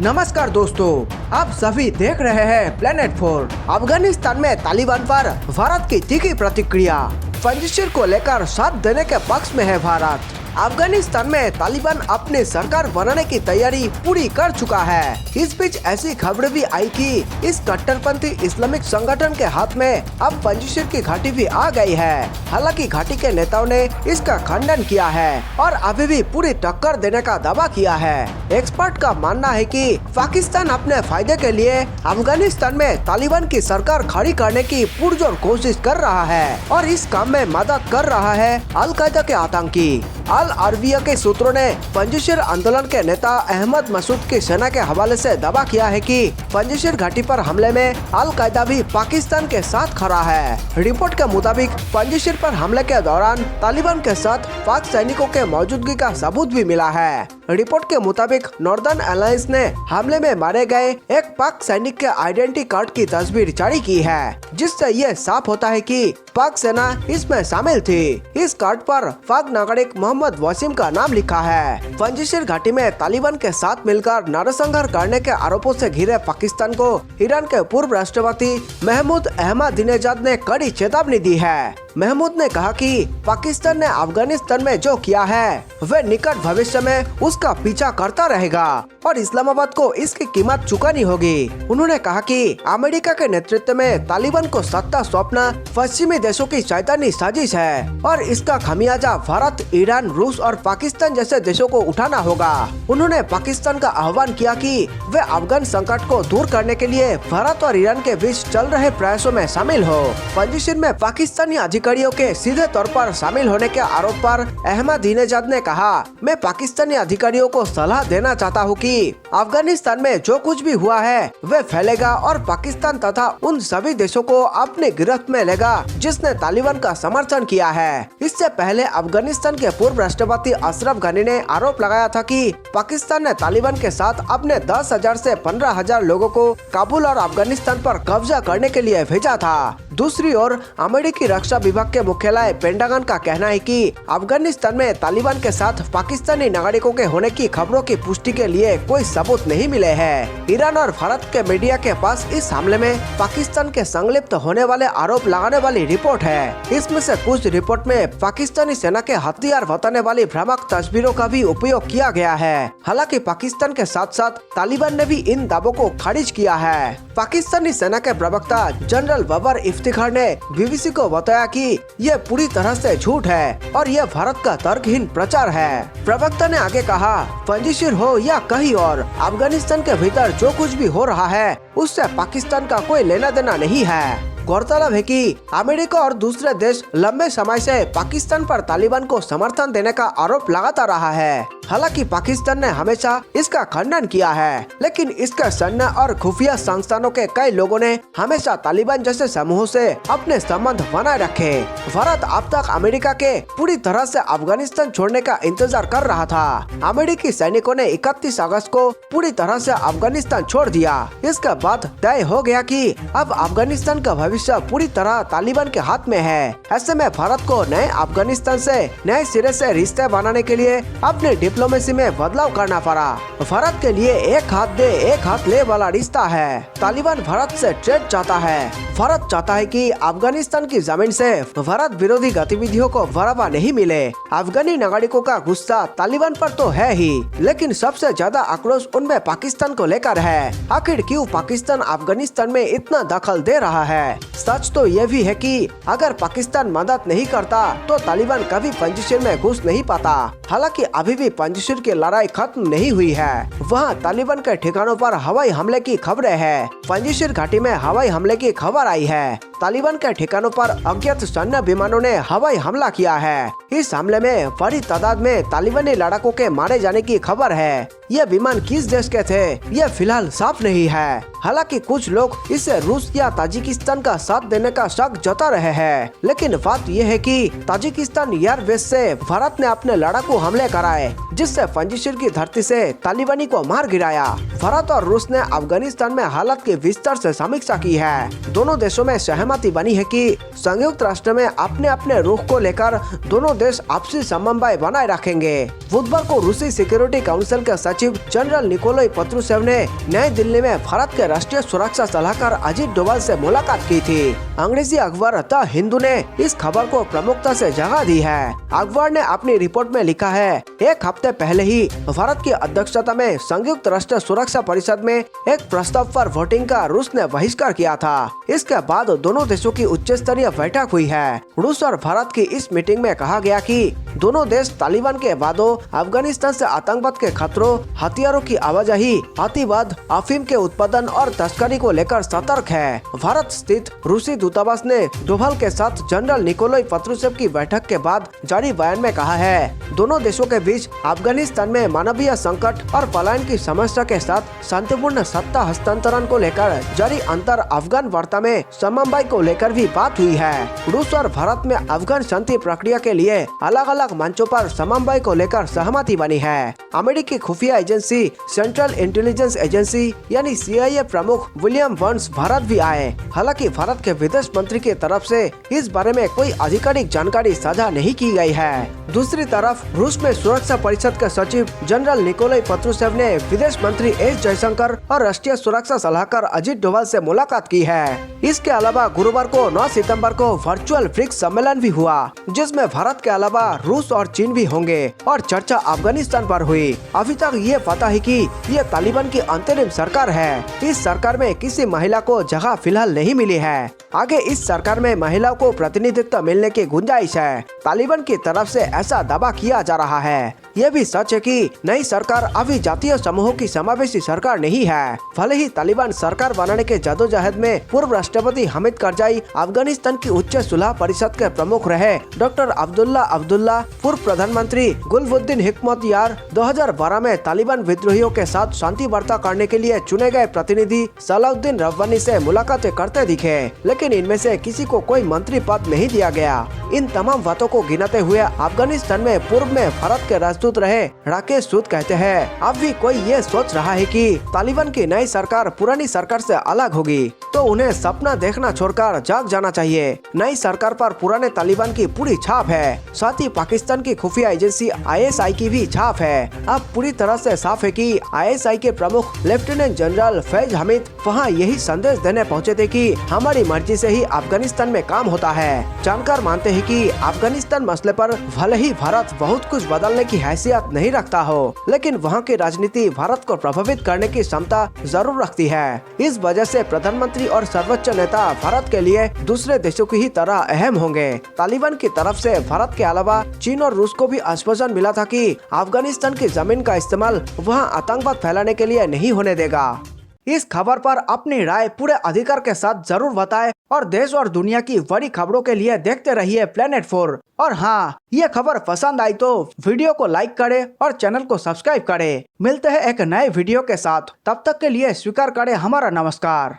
नमस्कार दोस्तों, आप सभी देख रहे हैं प्लेनेट 4। अफगानिस्तान में तालिबान पर भारत की तीखी प्रतिक्रिया। पंजशीर को लेकर साथ देने के पक्ष में है भारत। अफगानिस्तान में तालिबान अपनी सरकार बनाने की तैयारी पूरी कर चुका है। इस बीच ऐसी खबर भी आई कि इस कट्टरपंथी इस्लामिक संगठन के हाथ में अब पंजशीर की घाटी भी आ गई है। हालांकि घाटी के नेताओं ने इसका खंडन किया है और अभी भी पूरी टक्कर देने का दावा किया है। एक्सपर्ट का मानना है कि पाकिस्तान अपने फायदे के लिए अफगानिस्तान में तालिबान की सरकार खड़ी करने की पुरजोर कोशिश कर रहा है और इस काम में मदद कर रहा है अल कायदा के आतंकी। अल अरबिया के सूत्रों ने पंजशीर आंदोलन के नेता अहमद मसूद की सेना के हवाले से दावा किया है कि पंजशीर घाटी पर हमले में अल कायदा भी पाकिस्तान के साथ खड़ा है। रिपोर्ट के मुताबिक पंजशीर पर हमले के दौरान तालिबान के साथ पाक सैनिकों के मौजूदगी का सबूत भी मिला है। रिपोर्ट के मुताबिक नॉर्दर्न अलायंस ने हमले में मारे गए एक पाक सैनिक के आइडेंटिटी कार्ड की तस्वीर जारी की है, जिससे ये साफ होता है कि पाक सेना इसमें शामिल थी। इस कार्ड पर पाक नागरिक मोहम्मद वसीम का नाम लिखा है। पंजशीर घाटी में तालिबान के साथ मिलकर नरसंहार करने के आरोपों से घिरे पाकिस्तान को ईरान के पूर्व राष्ट्रपति महमूद अहमदीनेजाद ने कड़ी चेतावनी दी है। महमूद ने कहा कि पाकिस्तान ने अफगानिस्तान में जो किया है वह निकट भविष्य में उसका पीछा करता रहेगा और इस्लामाबाद को इसकी कीमत चुकानी होगी। उन्होंने कहा कि अमेरिका के नेतृत्व में तालिबान को सत्ता सौंपना पश्चिमी देशों की शैतानी साजिश है और इसका खमियाजा भारत, ईरान, रूस और पाकिस्तान जैसे देशों को उठाना होगा। उन्होंने पाकिस्तान का आह्वान किया कि वे अफगान संकट को दूर करने के लिए भारत और ईरान के बीच चल रहे प्रयासों में शामिल हो। पंजशीर में पाकिस्तानी अधिकारियों के सीधे तौर पर शामिल होने के आरोप पर अहमदीनेजाद ने कहा, मैं पाकिस्तानी अधिकारियों को सलाह देना चाहता हूँ कि अफगानिस्तान में जो कुछ भी हुआ है वह फैलेगा और पाकिस्तान तथा उन सभी देशों को अपने गिरफ्त में लेगा जिसने तालिबान का समर्थन किया है। इससे पहले अफगानिस्तान के पूर्व राष्ट्रपति अशरफ गनी ने आरोप लगाया था कि पाकिस्तान ने तालिबान के साथ अपने 10,000 से 15,000 लोगों को काबुल और अफगानिस्तान पर कब्जा करने के लिए भेजा था। दूसरी ओर अमेरिकी रक्षा विभाग के मुख्यालय पेंटागन का कहना है कि अफगानिस्तान में तालिबान के साथ पाकिस्तानी नागरिकों के होने की खबरों की पुष्टि के लिए कोई सबूत नहीं मिले हैं। ईरान और भारत के मीडिया के पास इस हमले में पाकिस्तान के संलिप्त होने वाले आरोप लगाने वाली रिपोर्ट है। इसमें से कुछ रिपोर्ट में पाकिस्तानी सेना के हथियार बताने वाली भ्रामक तस्वीरों का भी उपयोग किया गया है। हालांकि पाकिस्तान के साथ साथ तालिबान ने भी इन दावों को खारिज किया है। पाकिस्तानी सेना के प्रवक्ता जनरल बबर इफ्तिखार ने बीबीसी को बताया कि यह पूरी तरह से झूठ है और यह भारत का तर्कहीन प्रचार है। प्रवक्ता ने आगे कहा, पंजशीर हो या कहीं और, अफगानिस्तान के भीतर जो कुछ भी हो रहा है उससे पाकिस्तान का कोई लेना देना नहीं है। गौरतलब है कि अमेरिका और दूसरे देश लंबे समय से पाकिस्तान पर तालिबान को समर्थन देने का आरोप लगाता रहा है। हालांकि पाकिस्तान ने हमेशा इसका खंडन किया है, लेकिन इसके सैन्य और खुफिया संस्थानों के कई लोगों ने हमेशा तालिबान जैसे समूहों से अपने संबंध बनाए रखे। भारत अब तक अमेरिका के पूरी तरह से अफगानिस्तान छोड़ने का इंतजार कर रहा था। अमेरिकी सैनिकों ने 31 अगस्त को पूरी तरह से अफगानिस्तान छोड़ दिया। इसके बाद तय हो गया कि अब अफगानिस्तान का भविष्य पूरी तरह तालिबान के हाथ में है। ऐसे में भारत को नए अफगानिस्तान से नए सिरे से रिश्ते बनाने के लिए अपने डिप्लोमेसी में बदलाव करना पड़ा। भारत के लिए एक हाथ दे एक हाथ ले वाला रिश्ता है। तालिबान भारत से ट्रेड चाहता है। भारत चाहता है कि अफगानिस्तान की जमीन से भारत विरोधी गतिविधियों को बढ़ावा नहीं मिले। अफगानी नागरिकों का गुस्सा तालिबान पर तो है ही, लेकिन सबसे ज्यादा आक्रोश उनमें पाकिस्तान को लेकर है। आखिर क्यों पाकिस्तान अफगानिस्तान में इतना दखल दे रहा है? सच तो ये भी है कि अगर पाकिस्तान मदद नहीं करता तो तालिबान कभी पंजशीर में घुस नहीं पाता। हालांकि अभी भी पंजशीर की लड़ाई खत्म नहीं हुई है। वहाँ तालिबान के ठिकानों पर हवाई हमले की खबरें हैं। पंजशीर घाटी में हवाई हमले की खबर आई है। तालिबान के ठिकानों पर अज्ञात सैन्य विमानों ने हवाई हमला किया है। इस हमले में बड़ी तादाद में तालिबानी लड़ाकों के मारे जाने की खबर है। ये विमान किस देश के थे ये फिलहाल साफ नहीं है। हालांकि कुछ लोग इसे रूस या ताजिकिस्तान का साथ देने का शक जता रहे हैं, लेकिन बात यह है कि ताजिकिस्तान एयरबेस से भारत ने अपने लड़ाकू हमले कराए। जिससे पंजशीर की धरती से तालिबानी को मार गिराया। भारत और रूस ने अफगानिस्तान में हालात की विस्तार से समीक्षा की है। दोनों देशों में सहमति बनी है कि संयुक्त राष्ट्र में अपने अपने रुख को लेकर दोनों देश आपसी समन्वय बनाए रखेंगे। बुधवार को रूसी सिक्योरिटी काउंसिल के सचिव जनरल निकोलाई पत्रुशेव ने नई दिल्ली में भारत के राष्ट्रीय सुरक्षा सलाहकार अजीत डोभाल से मुलाकात की थी। अंग्रेजी अखबार द हिंदू ने इस खबर को प्रमुखता से जगह दी है। अखबार ने अपनी रिपोर्ट में लिखा है, एक हफ्ते पहले ही भारत की अध्यक्षता में संयुक्त राष्ट्र सुरक्षा परिषद में एक प्रस्ताव पर वोटिंग का रूस ने बहिष्कार किया था। इसके बाद दोनों देशों की उच्च स्तरीय बैठक हुई है। रूस और भारत की इस मीटिंग में कहा गया कि दोनों देश तालिबान के वादों, अफगानिस्तान से आतंकवाद के खतरों, हथियारों की आवाजाही, अतिवाद, अफीम के उत्पादन और तस्करी को लेकर सतर्क है। भारत स्थित रूसी दूतावास ने डोभाल के साथ जनरल निकोलाई पत्रुशेव की बैठक के बाद जारी बयान में कहा है, दोनों देशों के बीच अफगानिस्तान में मानवीय संकट और पलायन की समस्या के साथ शांतिपूर्ण सत्ता हस्तांतरण को लेकर जारी अंतर अफगान वार्ता में समन्वय को लेकर भी बात हुई है। रूस और भारत में अफगान शांति प्रक्रिया के लिए अलग अलग मंचों पर समन्वय को लेकर सहमति बनी है। अमेरिकी खुफिया एजेंसी सेंट्रल इंटेलिजेंस एजेंसी यानी CIA प्रमुख विलियम बर्न्स भारत भी आए। हालांकि भारत के विदेश मंत्री की तरफ से इस बारे में कोई आधिकारिक जानकारी साझा नहीं की गई है। दूसरी तरफ रूस में सुरक्षा परिषद के सचिव जनरल निकोलाई पत्रुशेव ने विदेश मंत्री एस जयशंकर और राष्ट्रीय सुरक्षा सलाहकार अजीत डोभाल से मुलाकात की है। इसके अलावा गुरुवार को 9 सितंबर को वर्चुअल ब्रिक्स सम्मेलन भी हुआ, जिसमें भारत के अलावा रूस और चीन भी होंगे और चर्चा अफगानिस्तान पर हुई। अभी तक ये पता है कि ये तालिबान की अंतरिम सरकार है। इस सरकार में किसी महिला को जगह फिलहाल नहीं मिली है। आगे इस सरकार में महिलाओं को प्रतिनिधित्व मिलने की गुंजाइश है। तालिबान की तरफ से ऐसा दावा किया जा रहा है। यह भी सच है कि नई सरकार अभी जातीय समूहों की समावेशी सरकार नहीं है। भले ही तालिबान सरकार बनाने के जदोजहद में पूर्व राष्ट्रपति हामिद करजाई, अफगानिस्तान की उच्च सुलह परिषद के प्रमुख रहे डॉक्टर अब्दुल्ला, पूर्व प्रधानमंत्री गुलबुद्दीन हिकमत यार 2012 में तालिबान विद्रोहियों के साथ शांति वार्ता करने के लिए चुने गए प्रतिनिधि सलाउद्दीन रब्बानी से मुलाकातें करते दिखे, लेकिन इनमें से किसी को कोई मंत्री पद नहीं दिया गया। इन तमाम बातों को गिनाते हुए अफगानिस्तान में पूर्व में भारत के राजदूत रहे राकेश सूद कहते हैं, अब भी कोई ये सोच रहा है कि तालिबान की नई सरकार पुरानी सरकार से अलग होगी, तो उन्हें सपना देखना छोड़कर जाग जाना चाहिए। नई सरकार पर पुराने तालिबान की पूरी छाप है, साथ ही पाकिस्तान की खुफिया एजेंसी ISI की भी छाप है। अब पूरी तरह से साफ है कि ISI के प्रमुख लेफ्टिनेंट जनरल फैज हमीद वहाँ यही संदेश देने पहुँचे थे कि हमारी मर्जी से ही अफगानिस्तान में काम होता है। जानकार मानते हैं कि अफगानिस्तान मसले पर भले ही भारत बहुत कुछ बदलने की हैसियत नहीं रखता हो, लेकिन वहाँ की राजनीति भारत को प्रभावित करने की क्षमता जरूर रखती है। इस वजह से प्रधानमंत्री और सर्वोच्च नेता भारत के लिए दूसरे देशों की ही तरह अहम होंगे। तालिबान की तरफ से भारत के अलावा चीन और रूस को भी आश्वासन मिला था कि अफगानिस्तान की जमीन का इस्तेमाल वहाँ आतंकवाद फैलाने के लिए नहीं होने देगा। इस खबर पर अपनी राय पूरे अधिकार के साथ जरूर बताएं और देश और दुनिया की बड़ी खबरों के लिए देखते रहिए Planet 4। और हाँ, ये खबर पसंद आई तो वीडियो को लाइक करें और चैनल को सब्सक्राइब करें। मिलते हैं एक नए वीडियो के साथ, तब तक के लिए स्वीकार करें हमारा नमस्कार।